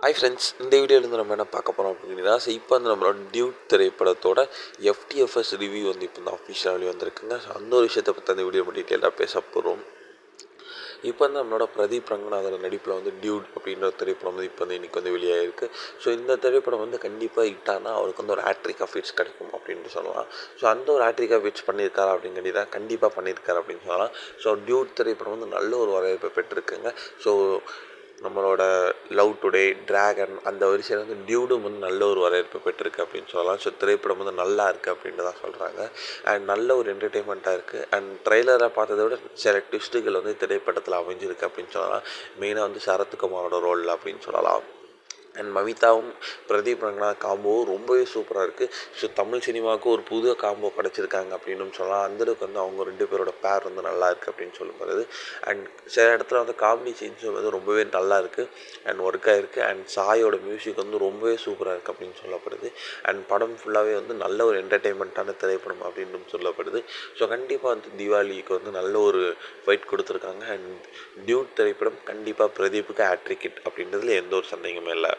Hi friends, இந்த வீடியோலேருந்து நம்ம என்ன பார்க்க போகிறோம் அப்படின்னா, இப்போ வந்து நம்மளோட டியூட் திரைப்படத்தோட எஃப்டிஎஃப்எஸ் ரிவ்யூ வந்து இப்போ தான் அஃபிஷியலாக வந்திருக்குங்க. ஸோ அந்த ஒரு விஷயத்தை பற்றி அந்த வீடியோ டீட்டெயிலாக பேச போகிறோம். இப்போ வந்து நம்மளோட பிரதீப் ரங்கநாதோட நடிப்பில் வந்து டியூட் அப்படின்ற திரைப்படம் வந்து இப்போ வந்து இன்றைக்கி வந்து வெளியாகிருக்கு. ஸோ இந்த திரைப்படம் வந்து கண்டிப்பாக ஹிட்டானா அவருக்கு வந்து ஒரு ஹேட்ரிக் ஆஃப் ஹிட்ஸ் கிடைக்கும் அப்படின்னு சொல்லலாம். ஸோ அந்த ஒரு ஹேட்ரிக் ஆஃப் ஹிட்ஸ் பண்ணியிருக்காரு அப்படின்னு கேட்டிங்கன்னா கண்டிப்பாக பண்ணியிருக்காரு அப்படின்னு சொல்லலாம். ஸோ டியூட் திரைப்படம் வந்து நல்ல ஒரு வரவேற்பை பெற்றிருக்குங்க. ஸோ நம்மளோட லவ் டுடே, டிராகன் அந்த வரிசையில் வந்து டியூடும் வந்து நல்ல ஒரு வரவேற்பு பெற்றிருக்கு அப்படின்னு சொல்லலாம். ஸோ திரைப்படம் வந்து நல்லா இருக்குது அப்படின்ட்டு தான் சொல்கிறாங்க. அண்ட் நல்ல ஒரு என்டர்டெயின்மெண்ட்டாக இருக்குது. அண்ட் ட்ரெய்லரை பார்த்ததை விட சில ட்விஸ்ட்டுகள் வந்து திரைப்படத்தில் அமைஞ்சிருக்கு அப்படின்னு சொல்லலாம். மெயினாக வந்து சரத்குமாரோட ரோல் அப்படின்னு சொல்லலாம். அண்ட் மமிதாவும் பிரதீப் ரங்கநாத் காம்போவும் ரொம்பவே சூப்பராக இருக்குது. ஸோ தமிழ் சினிமாவுக்கு ஒரு புது காம்போ கிடச்சிருக்காங்க அப்படின்னு சொல்லலாம். அந்தளவுக்கு வந்து அவங்க 2 பேரோட பேர் வந்து நல்லா இருக்குது அப்படின்னு சொல்லப்படுது. அண்ட் சில இடத்துல வந்து காமெடி சீன்ஸ் வந்து ரொம்பவே நல்லா இருக்குது அண்ட் ஒர்க் ஆகிருக்கு. அண்ட் சாயோட மியூசிக் வந்து ரொம்பவே சூப்பராக இருக்குது அப்படின்னு சொல்லப்படுது. அண்ட் படம் ஃபுல்லாகவே வந்து நல்ல ஒரு என்டர்டெயின்மெண்ட்டான திரைப்படம் அப்படின்னு சொல்லப்படுது. ஸோ கண்டிப்பாக வந்து தீபாவளிக்கு வந்து நல்ல ஒரு ஃபைட் கொடுத்துருக்காங்க. அண்ட் டியூட் திரைப்படம் கண்டிப்பாக பிரதீப்புக்கு ஹேட்ரிக் ஹிட் அப்படின்றதுல எந்த ஒரு சந்தேகமே இல்லை.